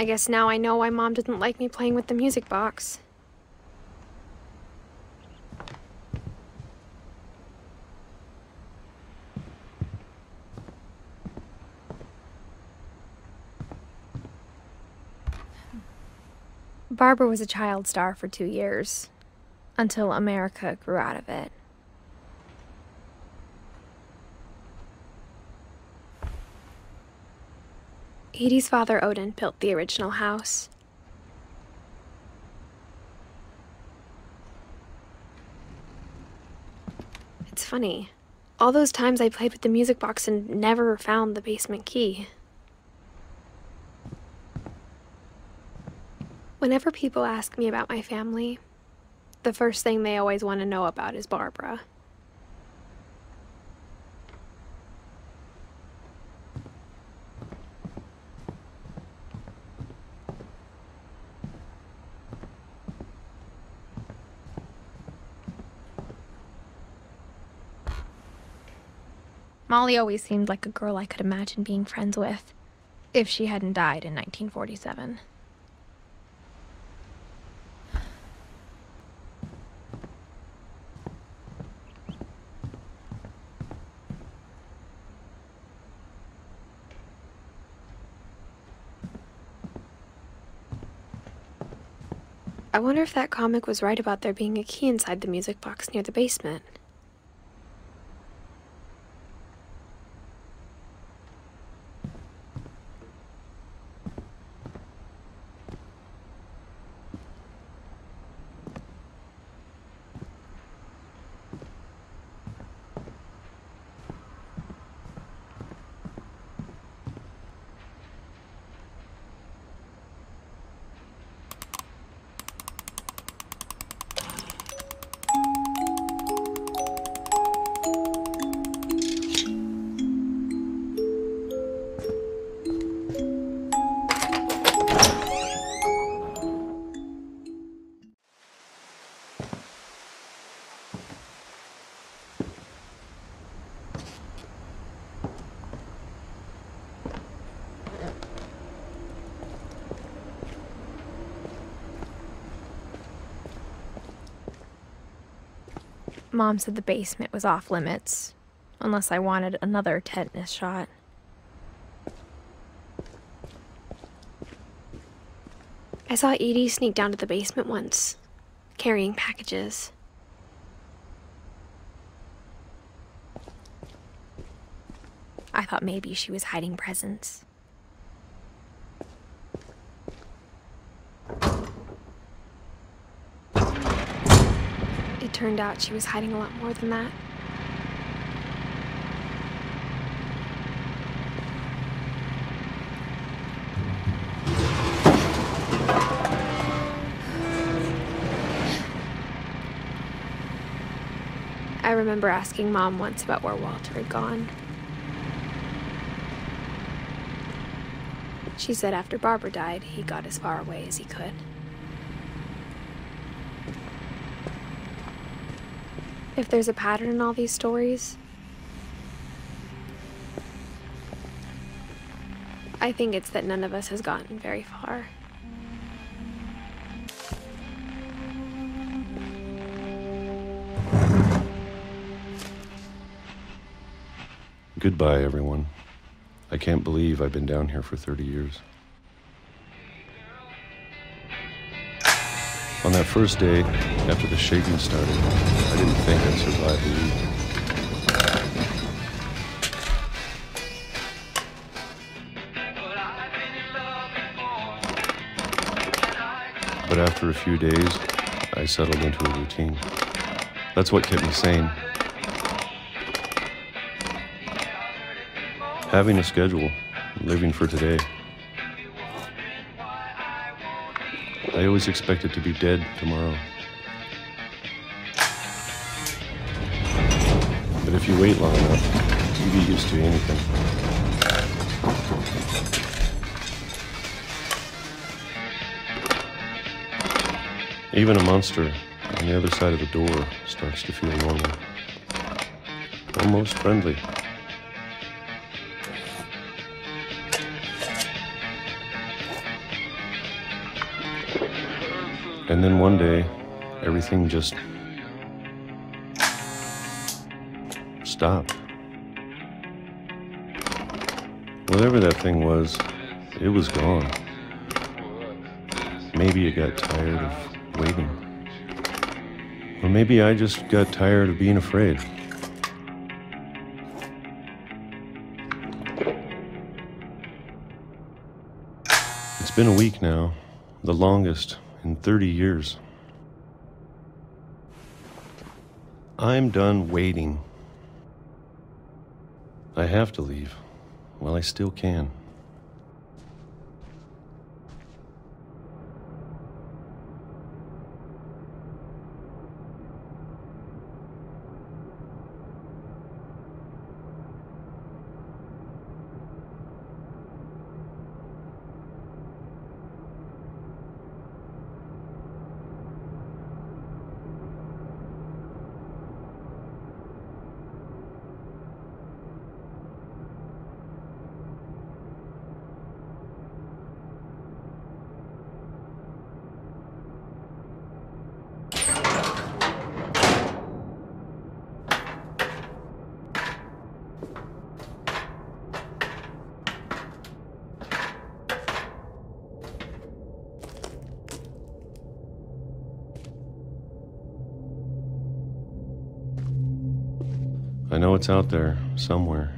I guess now I know why Mom didn't like me playing with the music box. Barbara was a child star for 2 years, until America grew out of it. Edie's father, Odin, built the original house. It's funny. All those times I played with the music box and never found the basement key. Whenever people ask me about my family, the first thing they always want to know about is Barbara. Molly always seemed like a girl I could imagine being friends with, if she hadn't died in 1947. I wonder if that comic was right about there being a key inside the music box near the basement. Mom said the basement was off limits, unless I wanted another tetanus shot. I saw Edie sneak down to the basement once, carrying packages. I thought maybe she was hiding presents. It turned out she was hiding a lot more than that. I remember asking Mom once about where Walter had gone. She said after Barbara died, he got as far away as he could. If there's a pattern in all these stories, I think it's that none of us has gotten very far. Goodbye, everyone. I can't believe I've been down here for 30 years. On that first day, after the shaking started, I didn't think I'd survive the week. But after a few days, I settled into a routine. That's what kept me sane. Having a schedule, living for today. I always expected to be dead tomorrow. But if you wait long enough, you get used to anything. Even a monster on the other side of the door starts to feel normal. Almost friendly. And then one day, everything just stopped. Whatever that thing was, it was gone. Maybe it got tired of waiting. Or maybe I just got tired of being afraid. It's been a week now, the longest in 30 years. I'm done waiting. I have to leave while I still can. I know it's out there, somewhere.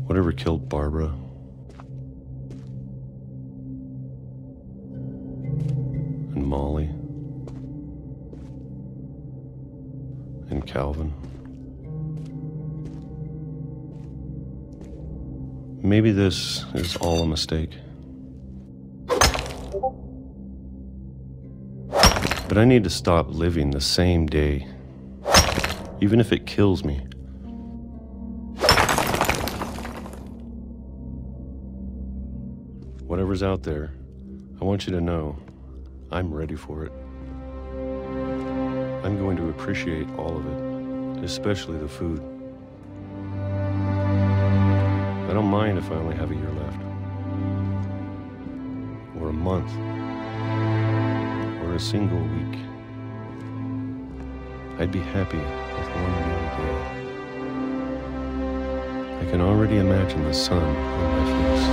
Whatever killed Barbara. And Molly. And Calvin. Maybe this is all a mistake. But I need to stop living the same day, even if it kills me. Whatever's out there, I want you to know I'm ready for it. I'm going to appreciate all of it, especially the food. I don't mind if I only have a year left, or a month, or a single week. I'd be happy with one more day. I can already imagine the sun on my face.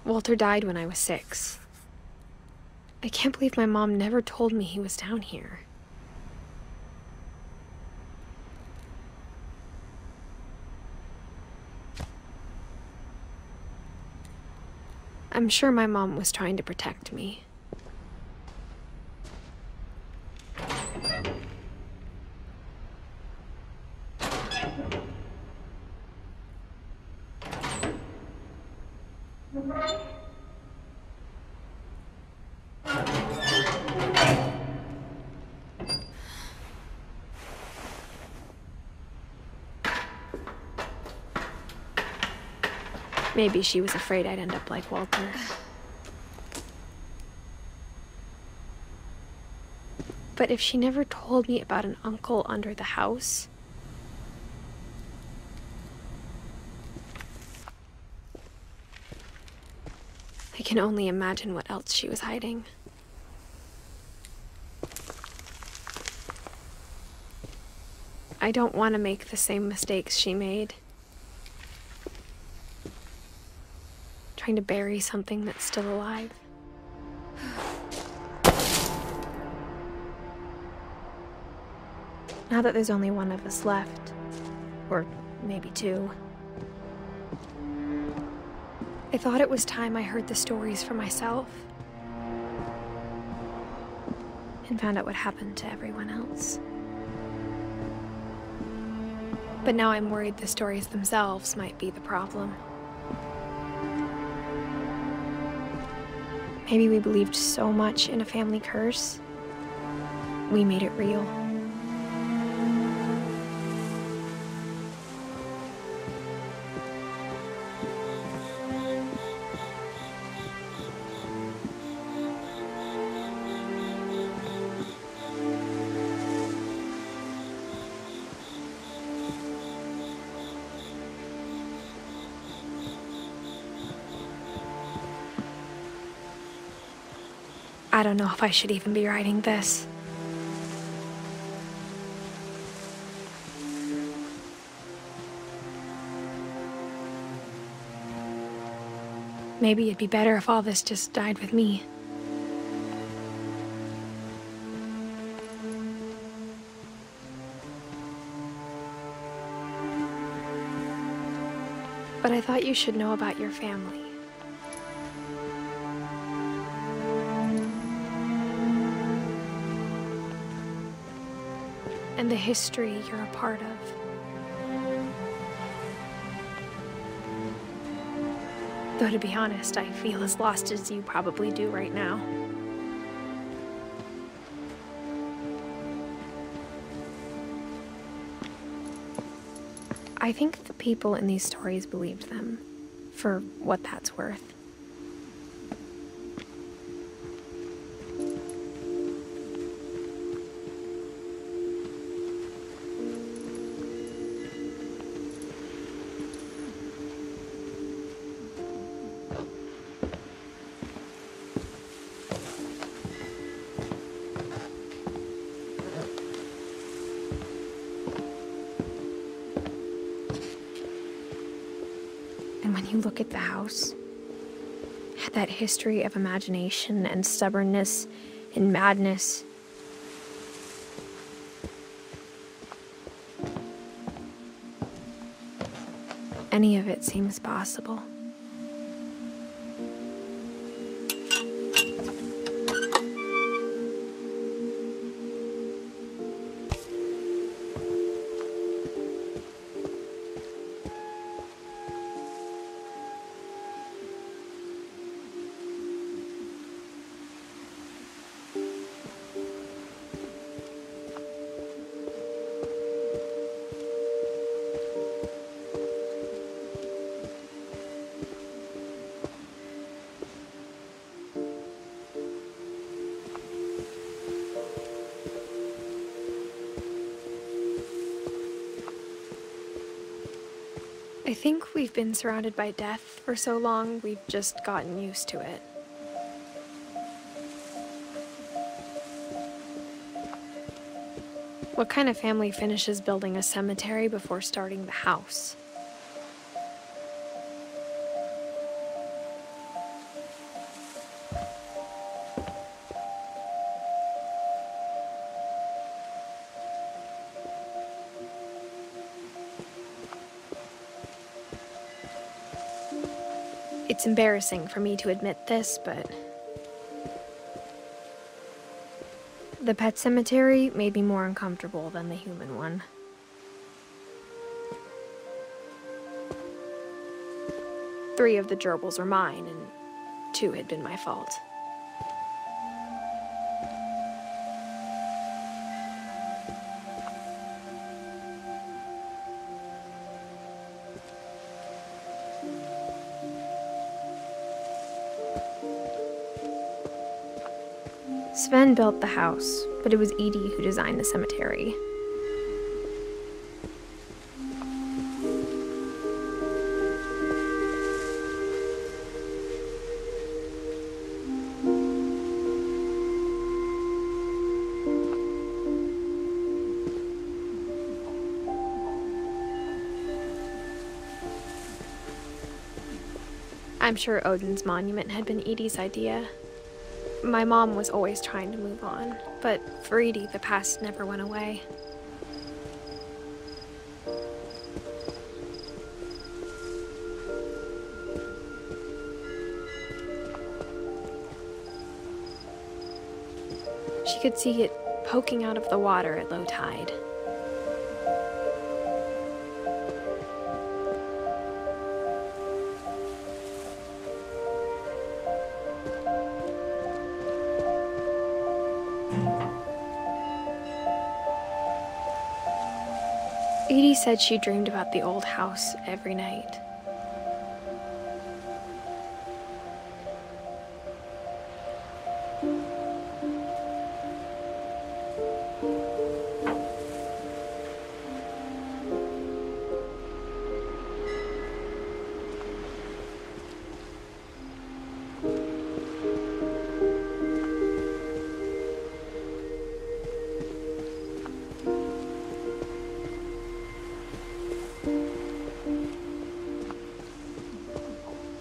Walter died when I was 6. I can't believe my mom never told me he was down here. I'm sure my mom was trying to protect me. Maybe she was afraid I'd end up like Walter. But if she never told me about an uncle under the house, I can only imagine what else she was hiding. I don't want to make the same mistakes she made. Trying to bury something that's still alive. Now that there's only one of us left, or maybe 2, I thought it was time I heard the stories for myself and found out what happened to everyone else. But now I'm worried the stories themselves might be the problem. Maybe we believed so much in a family curse, we made it real. I don't know if I should even be writing this. Maybe it'd be better if all this just died with me. But I thought you should know about your family. And the history you're a part of. Though to be honest, I feel as lost as you probably do right now. I think the people in these stories believed them, for what that's worth. And when you look at the house, that history of imagination and stubbornness and madness, any of it seems possible. I think we've been surrounded by death for so long, we've just gotten used to it. What kind of family finishes building a cemetery before starting the house? It's embarrassing for me to admit this, but the pet cemetery made me more uncomfortable than the human one. Three of the gerbils were mine, and 2 had been my fault. Sven built the house, but it was Edie who designed the cemetery. I'm sure Odin's monument had been Edie's idea. My mom was always trying to move on, but for Edie, the past never went away. She could see it poking out of the water at low tide. Edie said she dreamed about the old house every night.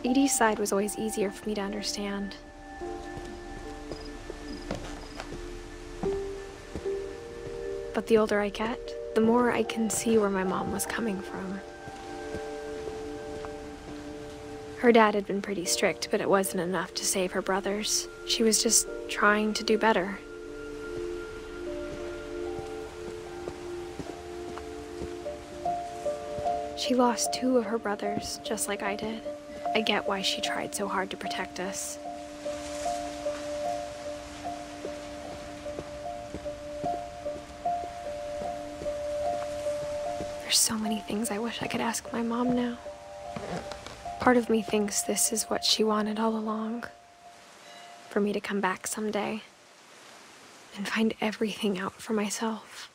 Edie's side was always easier for me to understand. But the older I get, the more I can see where my mom was coming from. Her dad had been pretty strict, but it wasn't enough to save her brothers. She was just trying to do better. She lost 2 of her brothers, just like I did. I get why she tried so hard to protect us. There's so many things I wish I could ask my mom now. Part of me thinks this is what she wanted all along. For me to come back someday and find everything out for myself.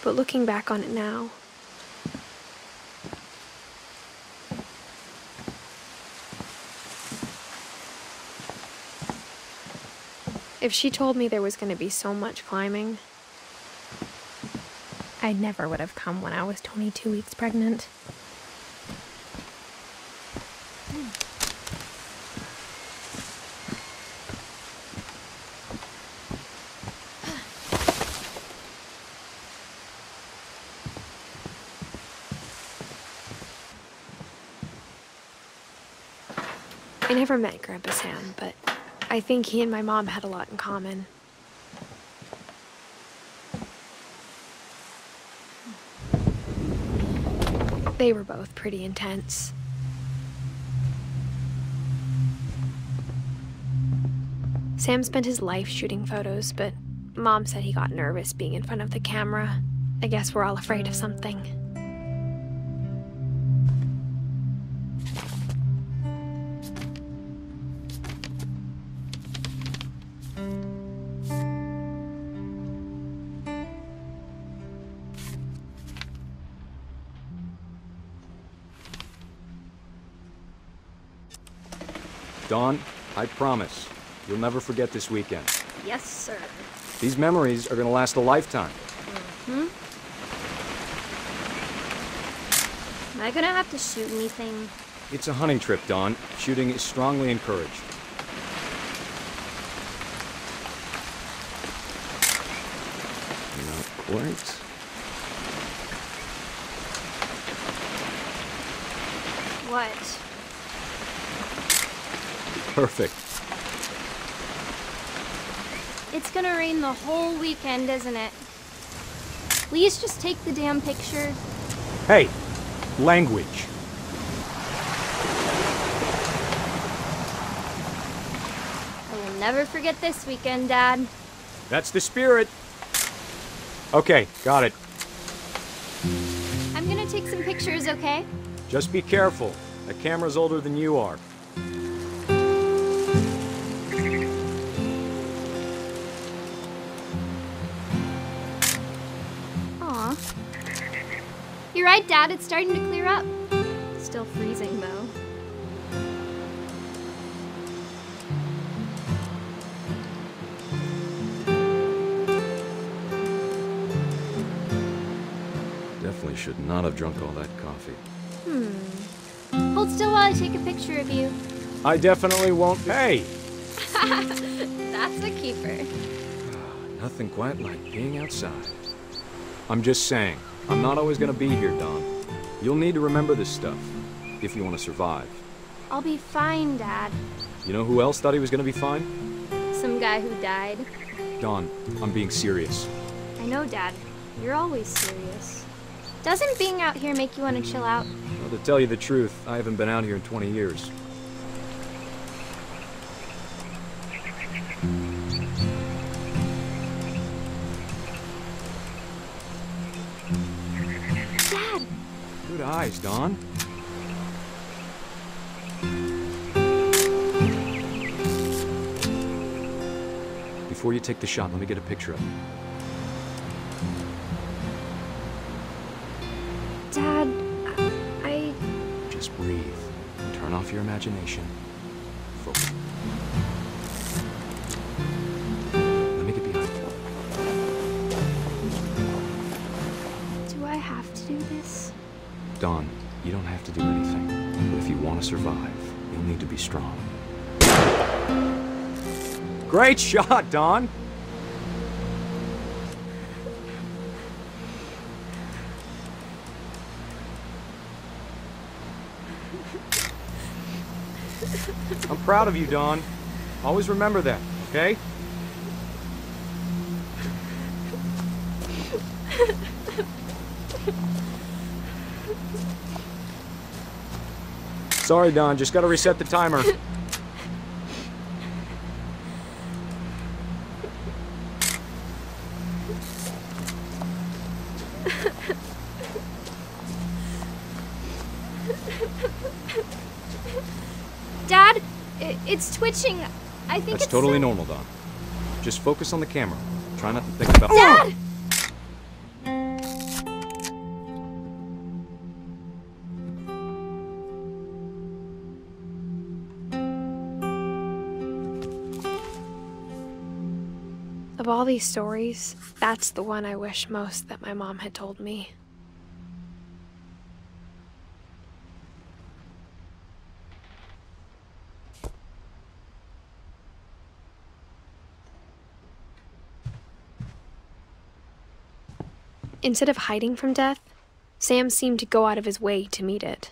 But looking back on it now, if she told me there was going to be so much climbing, I never would have come when I was 22 weeks pregnant. I never met Grandpa Sam, but I think he and my mom had a lot in common. They were both pretty intense. Sam spent his life shooting photos, but Mom said he got nervous being in front of the camera. I guess we're all afraid of something. Dawn, I promise, you'll never forget this weekend. Yes, sir. These memories are gonna last a lifetime. Am I gonna have to shoot anything? It's a hunting trip, Dawn. Shooting is strongly encouraged. Not quite. What? Perfect. It's gonna rain the whole weekend, isn't it? Please just take the damn picture. Hey, language. I will never forget this weekend, Dad. That's the spirit. Okay, got it. I'm gonna take some pictures, okay? Just be careful. That camera's older than you are. Aw. You're right, Dad. It's starting to clear up. Still freezing, though. Definitely should not have drunk all that coffee. Hold still while I take a picture of you. I definitely won't. Hey! That's a keeper. Nothing quite like being outside. I'm just saying, I'm not always gonna be here, Dawn. You'll need to remember this stuff, if you want to survive. I'll be fine, Dad. You know who else thought he was gonna be fine? Some guy who died. Dawn, I'm being serious. I know, Dad. You're always serious. Doesn't being out here make you want to chill out? Well, to tell you the truth, I haven't been out here in 20 years. Dad! Good eyes, Dawn. Before you take the shot, let me get a picture of it. Dad, I... Just breathe. Turn off your imagination. Focus. Let me get behind you. Do I have to do this? Dawn, you don't have to do anything. But if you want to survive, you'll need to be strong. Great shot, Dawn! I'm proud of you, Dawn. Always remember that, okay? Sorry, Dawn. Just gotta reset the timer. Dad, it's twitching. I think That's it's totally normal, Dawn. Just focus on the camera. Try not to think about... Dad! Of all these stories, that's the one I wish most that my mom had told me. Instead of hiding from death, Sam seemed to go out of his way to meet it.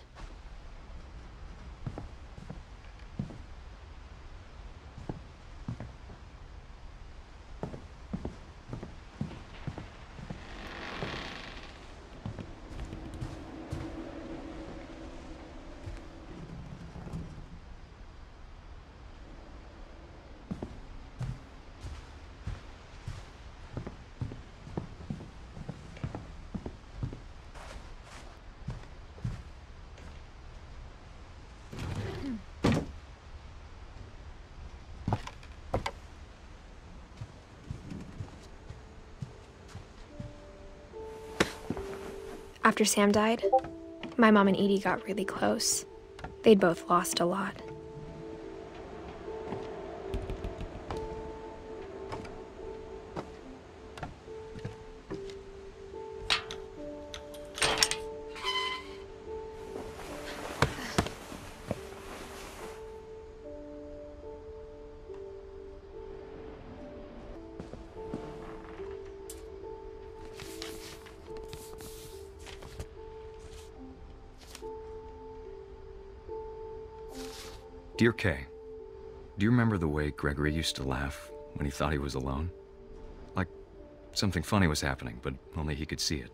After Sam died, my mom and Edie got really close. They'd both lost a lot. Dear Kay, do you remember the way Gregory used to laugh when he thought he was alone? Like something funny was happening, but only he could see it.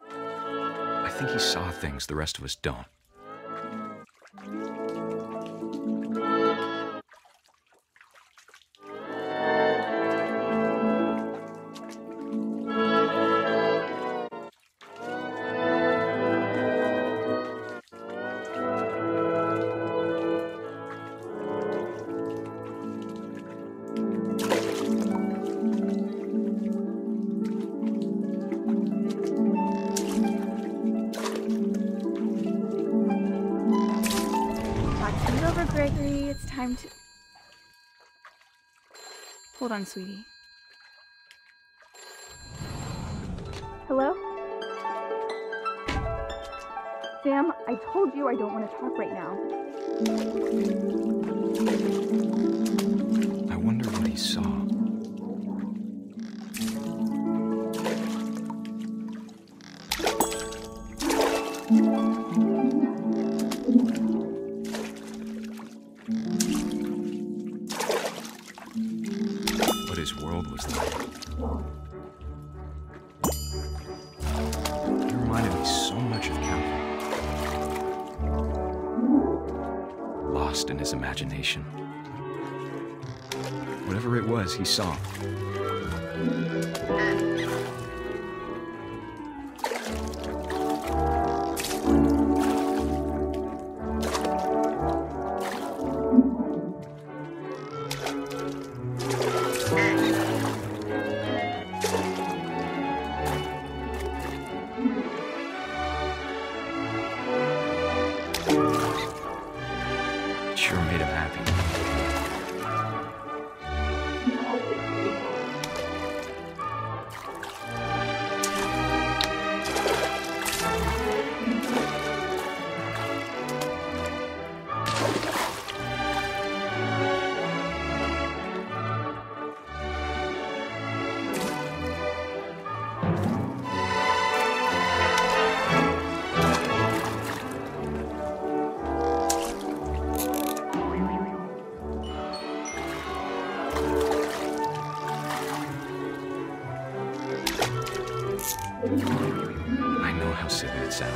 I think he saw things the rest of us don't. Gregory, it's time to... Hold on, sweetie. Hello? Sam, I told you I don't want to talk right now. I wonder what he saw. What his world was like. He reminded me so much of Calvin. Lost in his imagination. Whatever it was, he saw.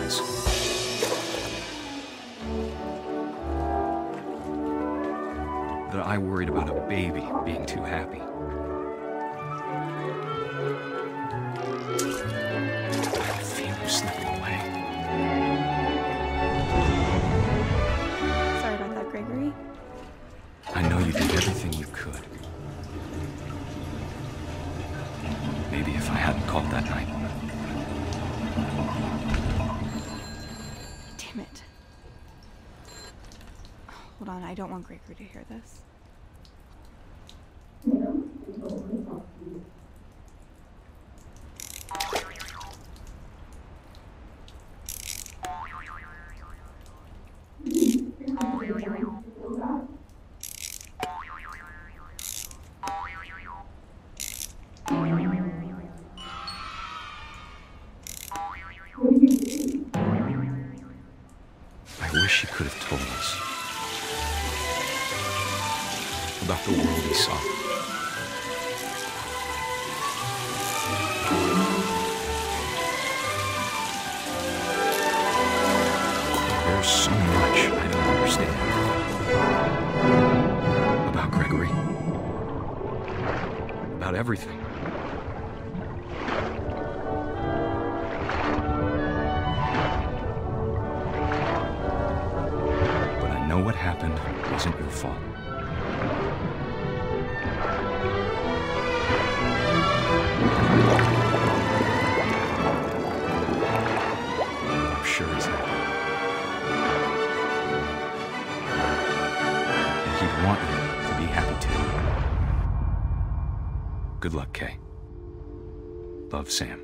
silence. That I worried about a baby being too happy. I feel him slipping away. Sorry about that, Gregory. I know you did everything you could. Maybe if I hadn't called that night. Damn it. Hold on, I don't want Gregory to hear this. I wish he could have told us about the world he saw. There's so much I don't understand about Gregory, about everything. But I know what happened wasn't your fault. I'm sure he's happy. And he'd want you to be happy too. Good luck, Kay. Love, Sam.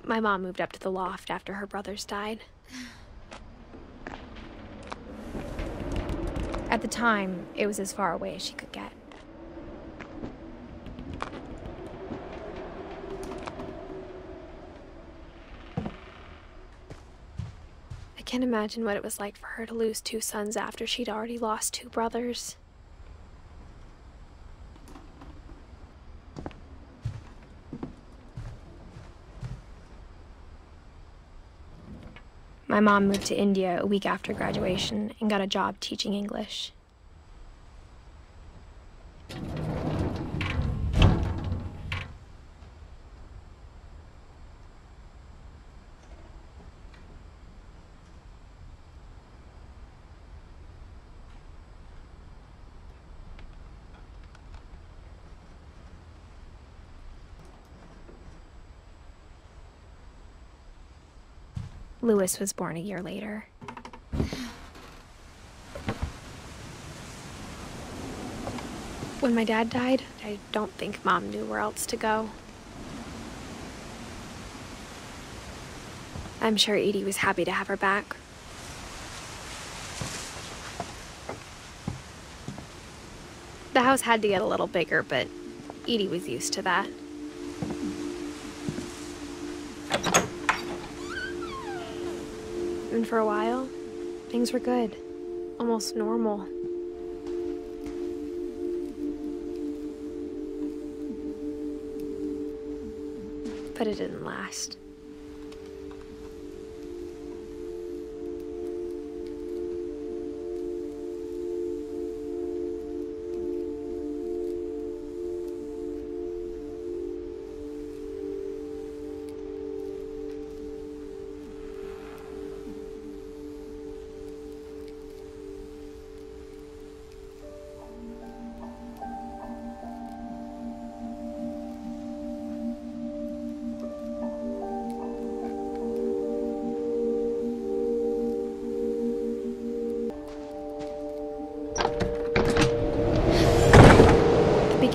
My mom moved up to the loft after her brothers died. At the time, it was as far away as she could get. I can't imagine what it was like for her to lose 2 sons after she'd already lost 2 brothers. My mom moved to India a week after graduation and got a job teaching English. Louis was born a year later. When my dad died, I don't think Mom knew where else to go. I'm sure Edie was happy to have her back. The house had to get a little bigger, but Edie was used to that. And for a while, things were good, almost normal. But it didn't last.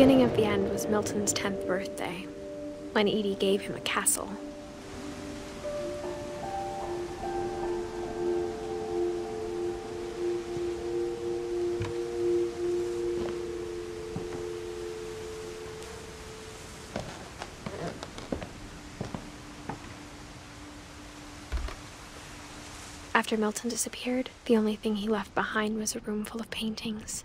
beginning of the end was Milton's 10th birthday, when Edie gave him a castle. After Milton disappeared, the only thing he left behind was a room full of paintings.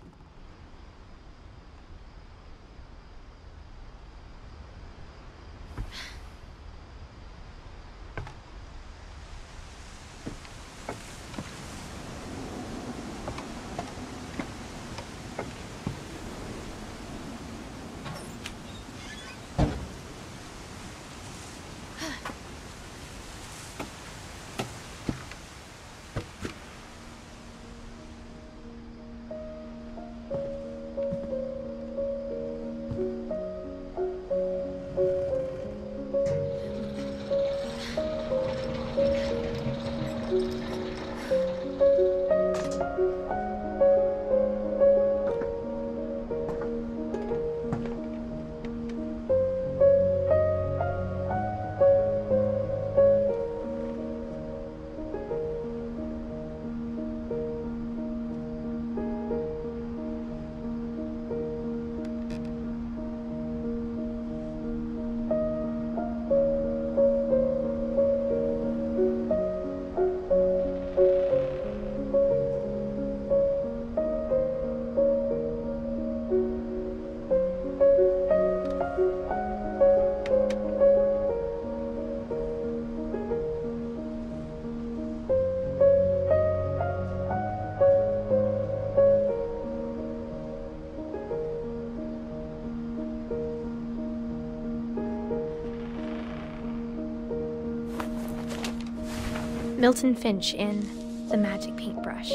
Milton Finch in The Magic Paintbrush.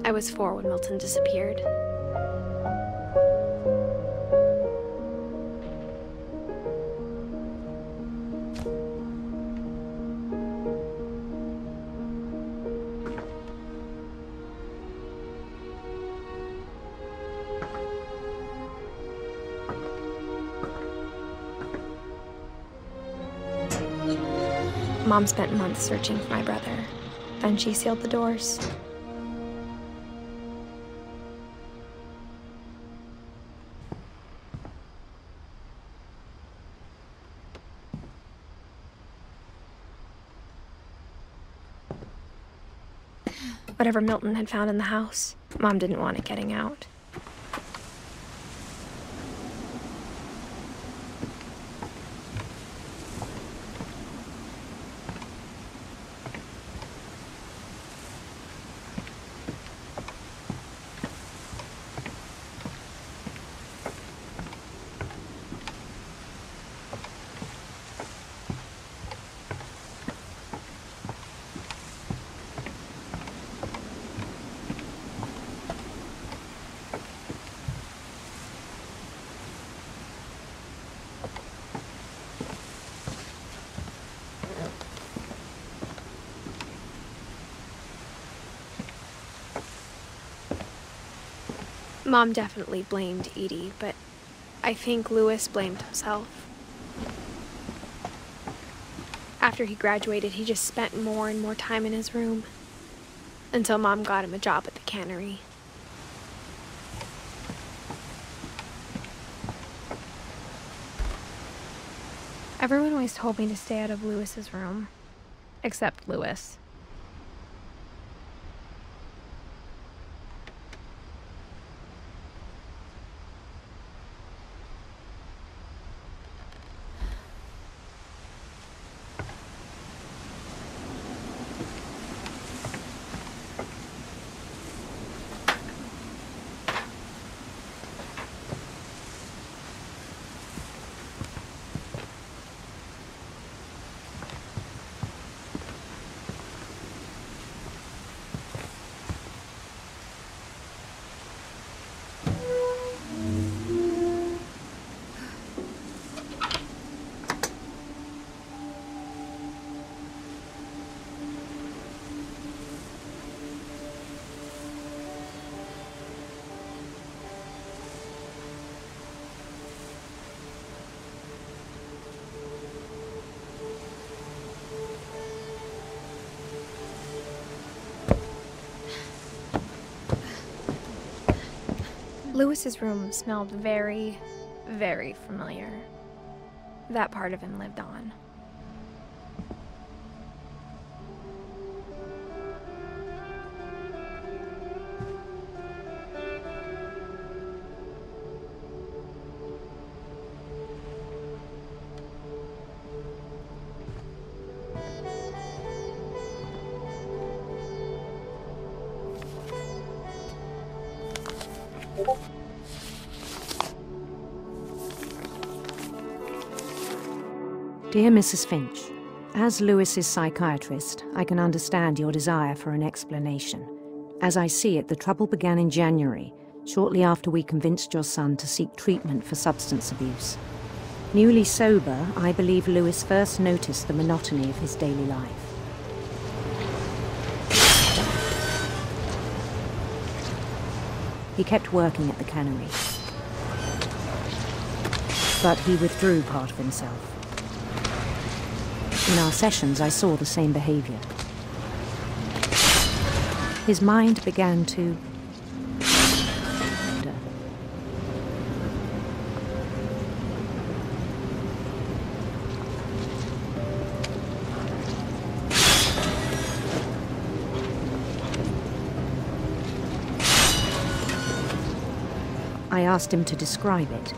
I was 4 when Milton disappeared. Mom spent months searching for my brother. Then she sealed the doors. Whatever Milton had found in the house, Mom didn't want it getting out. Mom definitely blamed Edie, but I think Louis blamed himself. After he graduated, he just spent more and more time in his room, until Mom got him a job at the cannery. Everyone always told me to stay out of Louis's room. Except Louis. Louis's room smelled very, very familiar. That part of him lived on. Dear Mrs. Finch, as Louis's psychiatrist, I can understand your desire for an explanation. As I see it, the trouble began in January, shortly after we convinced your son to seek treatment for substance abuse. Newly sober, I believe Louis first noticed the monotony of his daily life. He kept working at the cannery, but he withdrew part of himself. In our sessions, I saw the same behavior. His mind began to wander. I asked him to describe it.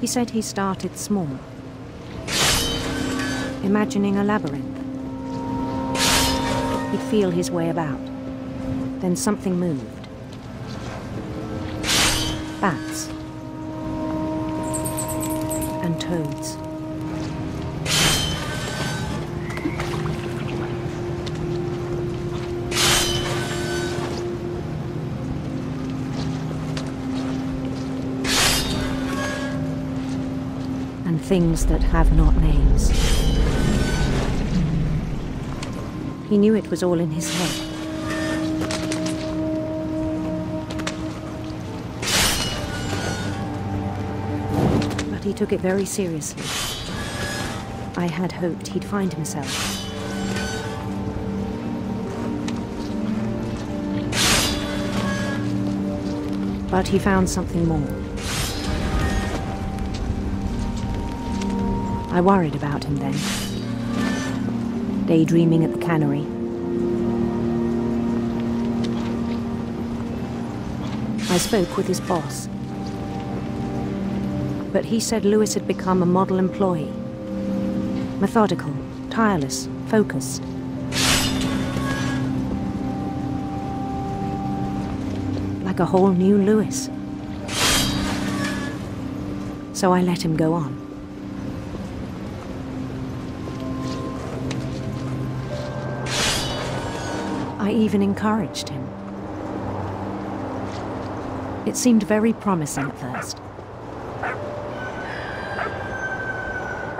He said he started small, imagining a labyrinth. He'd feel his way about. Then something moved. Bats. And toads. Things that have not names. He knew it was all in his head. But he took it very seriously. I had hoped he'd find himself. But he found something more. I worried about him then, daydreaming at the cannery. I spoke with his boss, but he said Louis had become a model employee, methodical, tireless, focused. Like a whole new Louis. So I let him go on. I even encouraged him. It seemed very promising at first.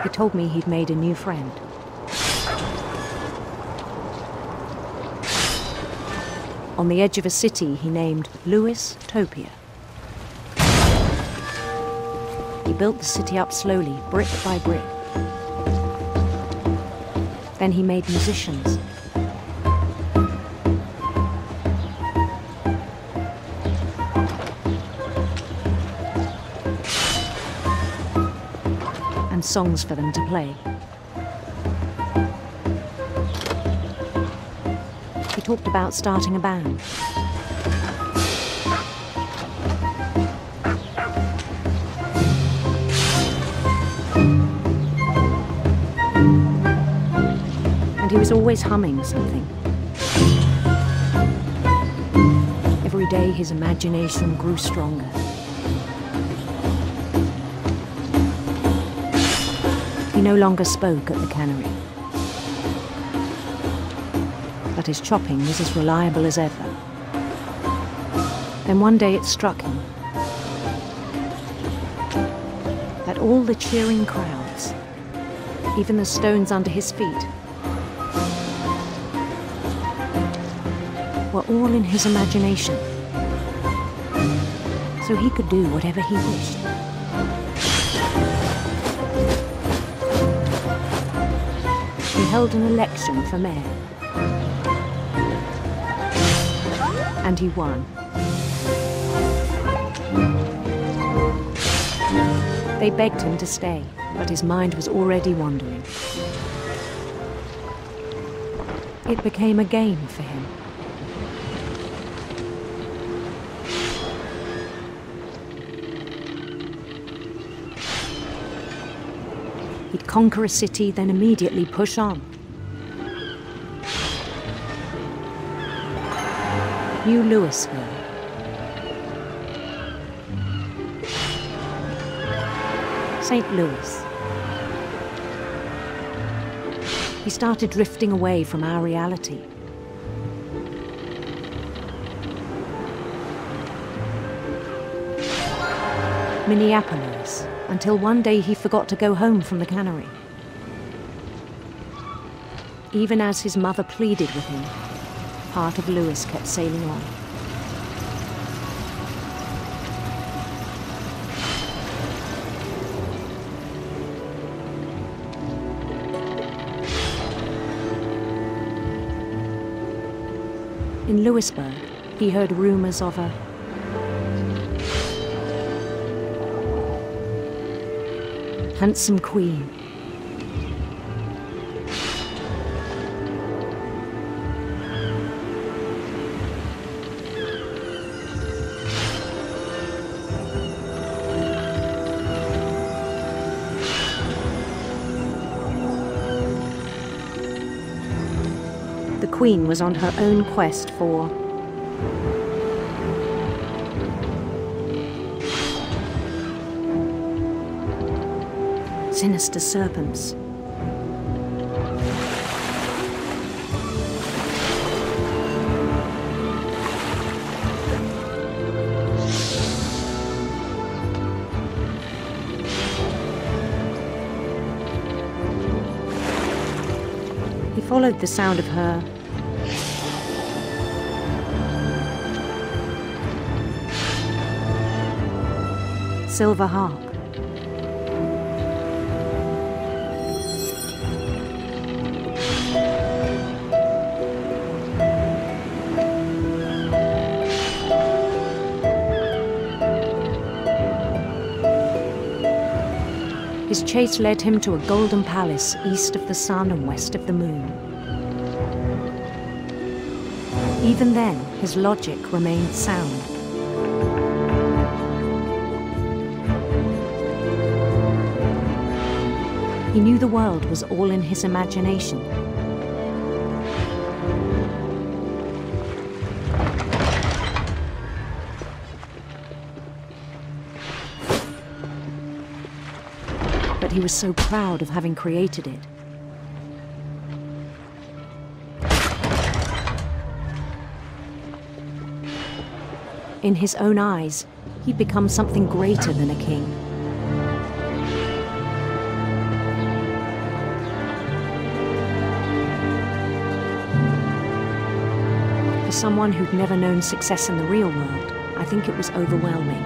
He told me he'd made a new friend. On the edge of a city he named Louis Topia. He built the city up slowly, brick by brick. Then he made musicians. Songs for them to play. talked about starting a band. And he was always humming something. Every day his imagination grew stronger. He no longer spoke at the cannery, but his chopping was as reliable as ever. Then one day it struck him that all the cheering crowds, even the stones under his feet, were all in his imagination, so he could do whatever he wished. He held an election for mayor, and he won. They begged him to stay, but his mind was already wandering. It became a game for him. He'd conquer a city, then immediately push on. New Louisville. St. Louis. He started drifting away from our reality. Minneapolis, until one day he forgot to go home from the cannery. Even as his mother pleaded with him, part of Louis kept sailing on. In Louisburg, he heard rumors of a handsome queen. The queen was on her own quest for sinister serpents. He followed the sound of her silver harp. His chase led him to a golden palace east of the sun and west of the moon. Even then, his logic remained sound. He knew the world was all in his imagination. But he was so proud of having created it. In his own eyes, he'd become something greater than a king. For someone who'd never known success in the real world, I think it was overwhelming.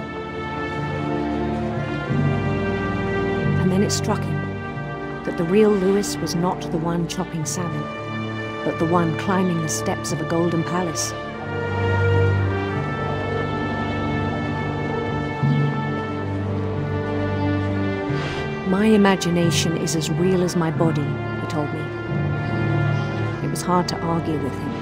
And then it struck him that the real Louis was not the one chopping salmon, but the one climbing the steps of a golden palace. My imagination is as real as my body, he told me. It was hard to argue with him.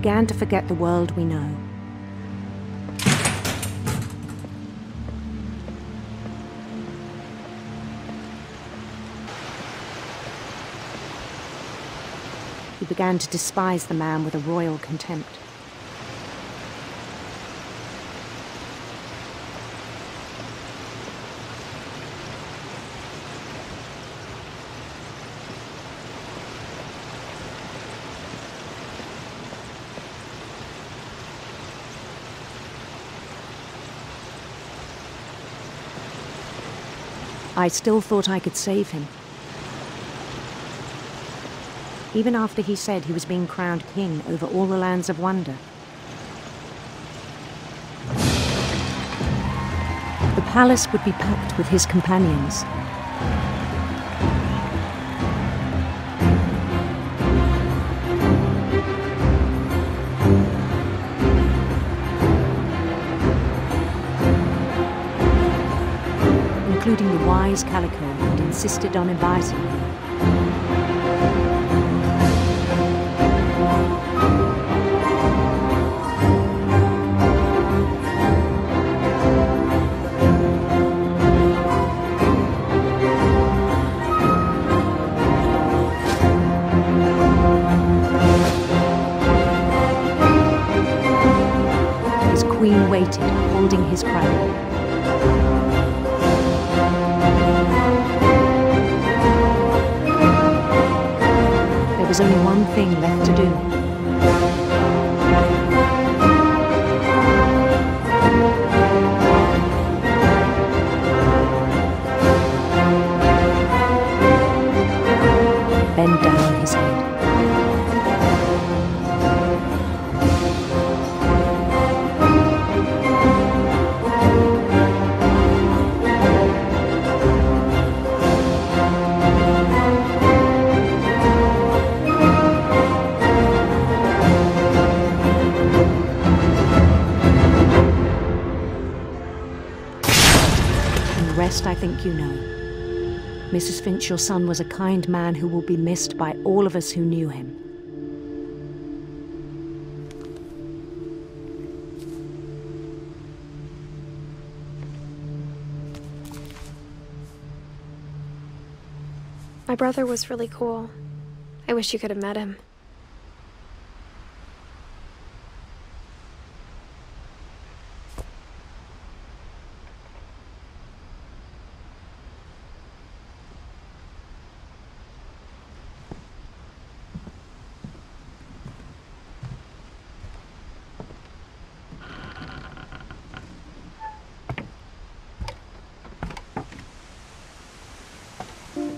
began to forget the world we know. He began to despise the man with a royal contempt. I still thought I could save him. Even after he said he was being crowned king over all the lands of wonder. The palace would be packed with his companions. Including the wise Calico who'd insisted on advising me. His queen waited, holding his crown. There was only one thing left to do. Bend down his head. I think you know. Mrs. Finch, your son was a kind man who will be missed by all of us who knew him. My brother was really cool. I wish you could have met him.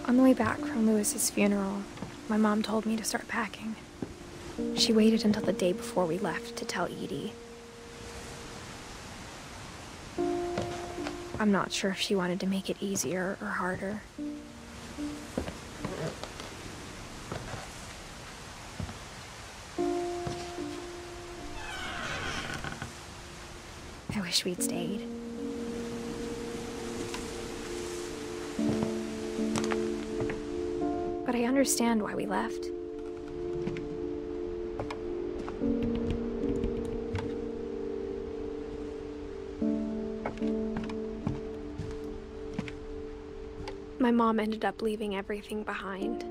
On the way back from Lewis's funeral, my mom told me to start packing. She waited until the day before we left to tell Edie. I'm not sure if she wanted to make it easier or harder. I wish we'd stayed. But I understand why we left. My mom ended up leaving everything behind.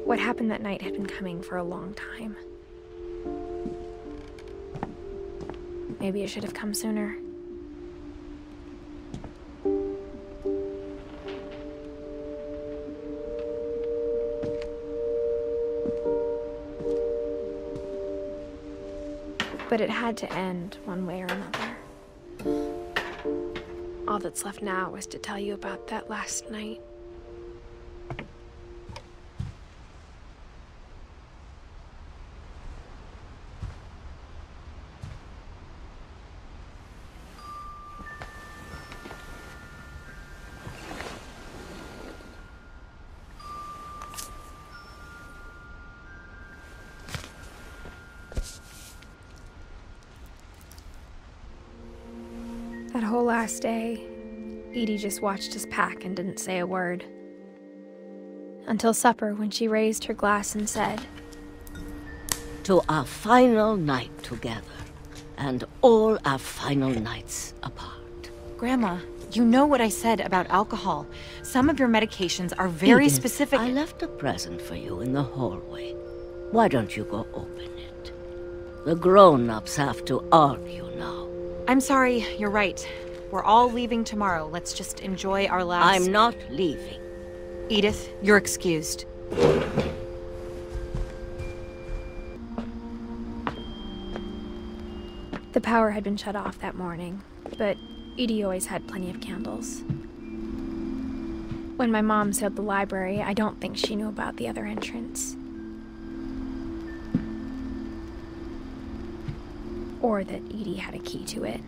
What happened that night had been coming for a long time. Maybe it should have come sooner. But it had to end one way or another. All that's left now is to tell you about that last night. That whole last day, Edie just watched us pack and didn't say a word. Until supper, when she raised her glass and said, "To our final night together, and all our final nights apart." Grandma, you know what I said about alcohol. Some of your medications are very Edith, specific. I left a present for you in the hallway. Why don't you go open it? The grown-ups have to argue now. I'm sorry, you're right. We're all leaving tomorrow. Let's just enjoy our last... I'm not leaving. Edith, you're excused. The power had been shut off that morning, but Edie always had plenty of candles. When my mom sealed the library, I don't think she knew about the other entrance. Or that Edie had a key to it.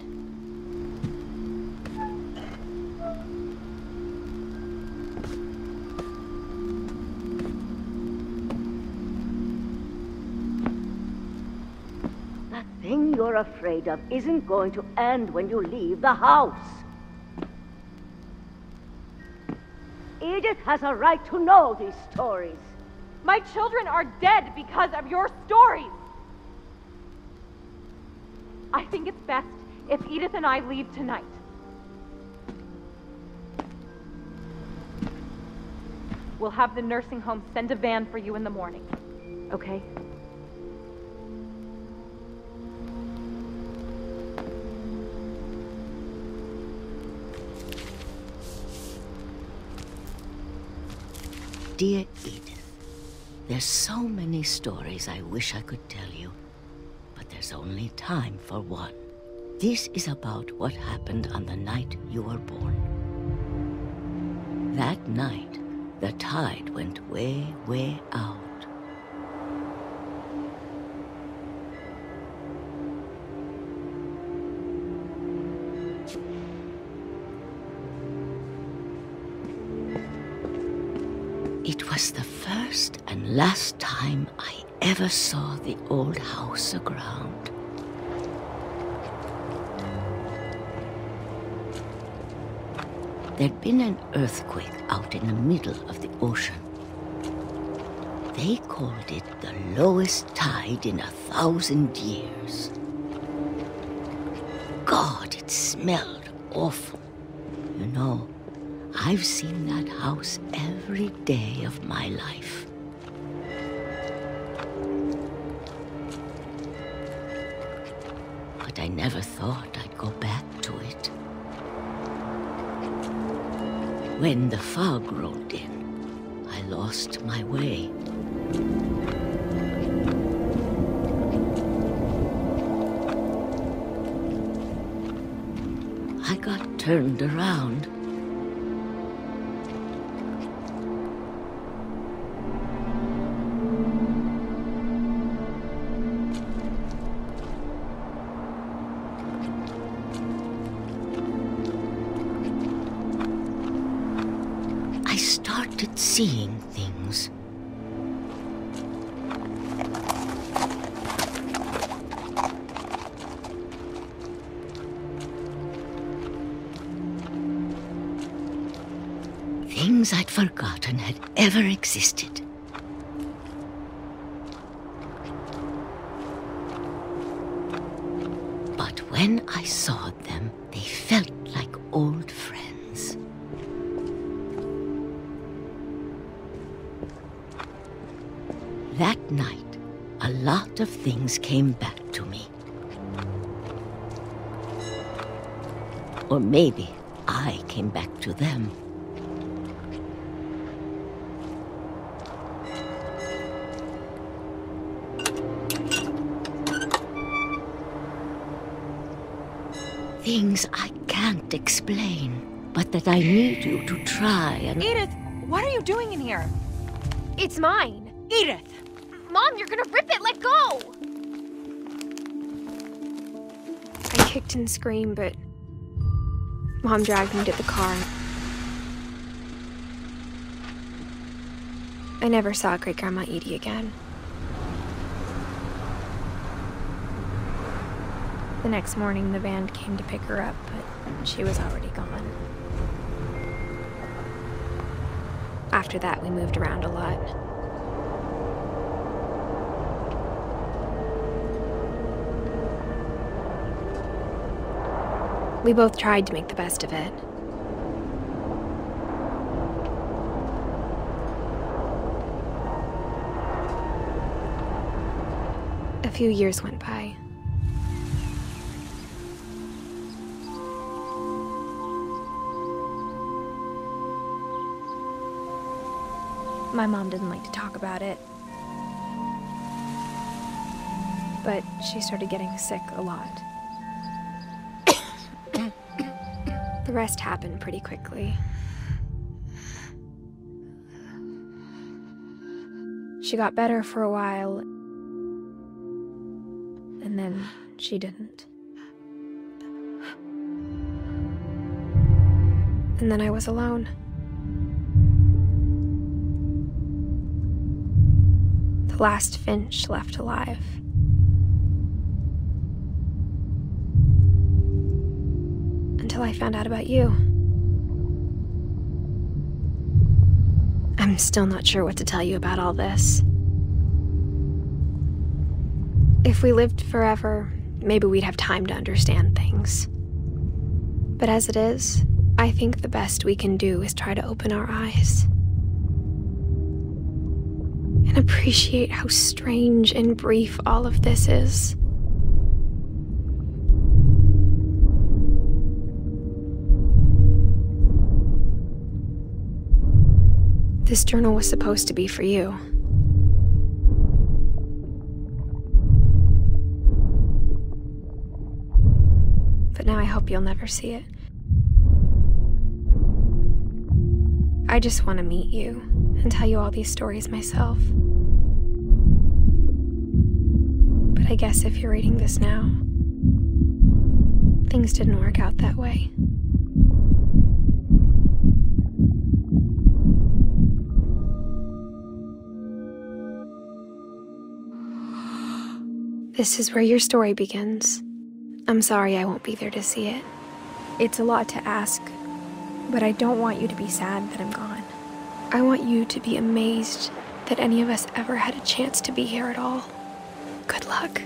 That thing you're afraid of isn't going to end when you leave the house. Edith has a right to know these stories. My children are dead because of your stories! I think it's best if Edith and I leave tonight. We'll have the nursing home send a van for you in the morning, okay? Dear Edith, there's so many stories I wish I could tell you, but there's only time for one. This is about what happened on the night you were born. That night, the tide went way, way out. It was the first and last time I ever saw the old house aground. There'd been an earthquake out in the middle of the ocean. They called it the lowest tide in 1,000 years. God, it smelled awful. You know, I've seen that house every day of my life. But I never thought I'd go back to it. When the fog rolled in, I lost my way. I got turned around. Seeing things. Things I'd forgotten had ever existed. But when I saw them, they felt like old friends. That night, a lot of things came back to me. Or maybe I came back to them. Things I can't explain, but that I need you to try and... Edith, what are you doing in here? It's mine! Edith! Mom, you're gonna rip it! Let go! I kicked and screamed, but Mom dragged me to the car. I never saw Great-Grandma Edie again. The next morning, the van came to pick her up, but she was already gone. After that, we moved around a lot. We both tried to make the best of it. A few years went by. My mom didn't like to talk about it, but she started getting sick a lot. The rest happened pretty quickly. She got better for a while, and then she didn't. And then I was alone. The last Finch left alive. Until I found out about you. I'm still not sure what to tell you about all this. If we lived forever, maybe we'd have time to understand things. But as it is, I think the best we can do is try to open our eyes. And appreciate how strange and brief all of this is. This journal was supposed to be for you. But now I hope you'll never see it. I just want to meet you and tell you all these stories myself. But I guess if you're reading this now, things didn't work out that way. This is where your story begins. I'm sorry I won't be there to see it. It's a lot to ask, but I don't want you to be sad that I'm gone. I want you to be amazed that any of us ever had a chance to be here at all. Good luck.